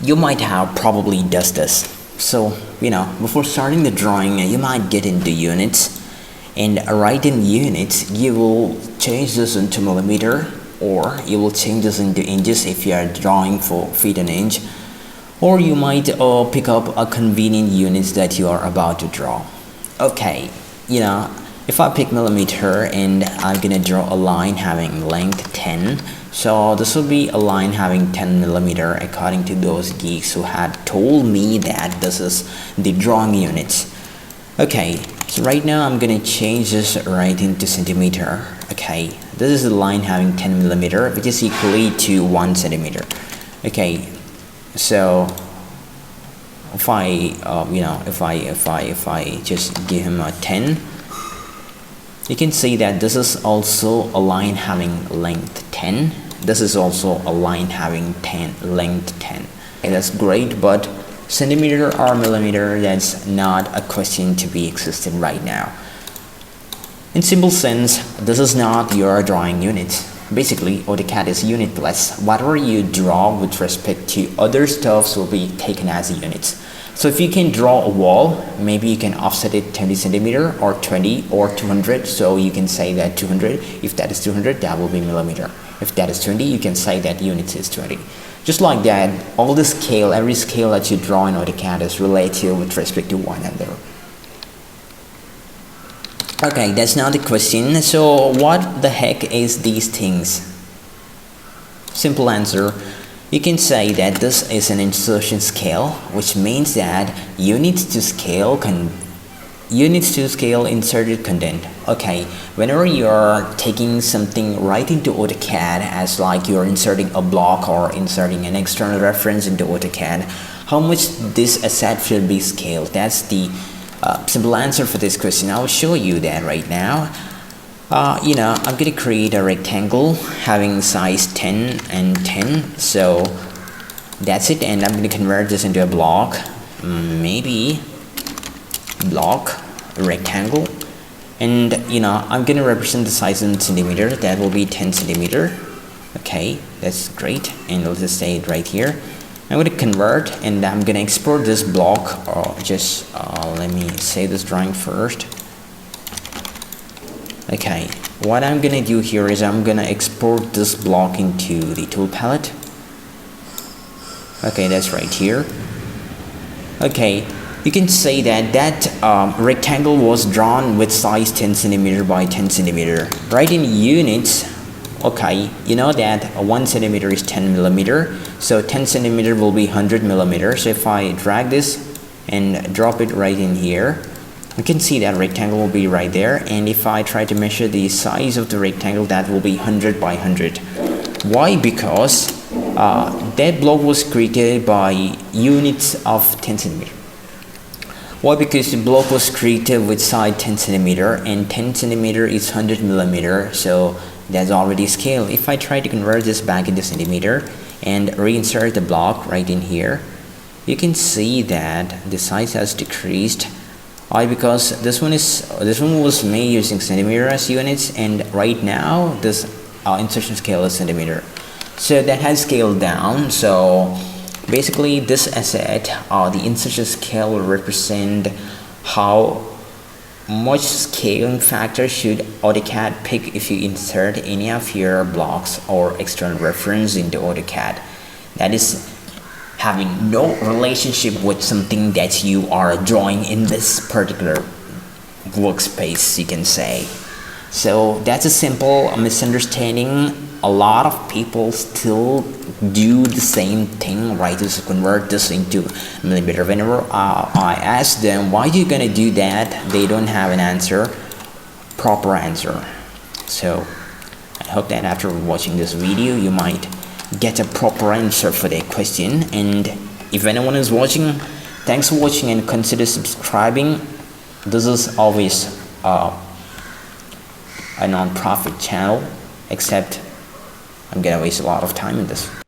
You might have probably does this. So, before starting the drawing, you might get into units, and right in units, you will change this into millimeter, or you will change this into inches if you are drawing for feet and inch, or you might pick up a convenient units that you are about to draw. Okay, if I pick millimeter and I'm gonna draw a line having length 10, so this will be a line having 10 millimeter according to those geeks who had told me that this is the drawing units. Okay, so right now I'm gonna change this right into centimeter. Okay, this is a line having 10 millimeter, which is equally to 1 centimeter. Okay, so if I just give him a 10, you can see that this is also a line having length 10. This is also a line having length 10. Okay, that's great, but centimeter or millimeter, that's not a question to be existed right now. In simple sense, this is not your drawing unit. Basically, AutoCAD is unitless. Whatever you draw with respect to other stuffs will be taken as units. So if you can draw a wall, maybe you can offset it 20 centimeter or 20 or 200. So you can say that 200. If that is 200, that will be millimeter. If that is 20, you can say that unit is 20. Just like that, all the scale, every scale that you draw in AutoCAD is relative with respect to one another. Okay, that's not the question. So what the heck is these things? Simple answer. You can say that this is an insertion scale, which means that units to scale inserted content. Okay, whenever you're taking something right into AutoCAD, as like you're inserting a block or inserting an external reference into AutoCAD, how much this asset should be scaled? That's the simple answer for this question. I'll show you that right now. I'm going to create a rectangle having size 10 and 10. So that's it, and I'm going to convert this into a block. Maybe block rectangle, and I'm going to represent the size in centimeter. That will be 10 centimeter. Okay, that's great, and I'll just say it right here. I'm going to convert, and I'm going to export this block, or just let me save this drawing first. Okay, what I'm going to do here is I'm going to export this block into the tool palette. Okay, that's right here. Okay, you can say that rectangle was drawn with size 10 centimeter by 10 centimeter. Right in units, okay, you know that 1 centimeter is 10 millimeter, so 10 centimeter will be 100 millimeter. So if I drag this and drop it right in here, you can see that rectangle will be right there, and if I try to measure the size of the rectangle, that will be 100 by 100. Why? Because that block was created by units of 10 centimeter. Why? Because the block was created with size 10 centimeter, and 10 centimeter is 100 millimeter, so that's already scaled. If I try to convert this back into centimeter and reinsert the block right in here, you can see that the size has decreased. Why? Because this one was made using centimeter as units, and right now this insertion scale is centimeter, so that has scaled down. So basically this asset, the insertion scale, will represent how much scaling factor should AutoCAD pick if you insert any of your blocks or external reference into AutoCAD. That is having no relationship with something that you are drawing in this particular workspace, you can say. So that's a simple misunderstanding. A lot of people still do the same thing, right? Just convert this into millimeter. Whenever I ask them why are you gonna do that, they don't have an answer, proper answer. So I hope that after watching this video you might get a proper answer for their question. And if anyone is watching, thanks for watching, and consider subscribing. This is always a non-profit channel, except I'm gonna waste a lot of time in this.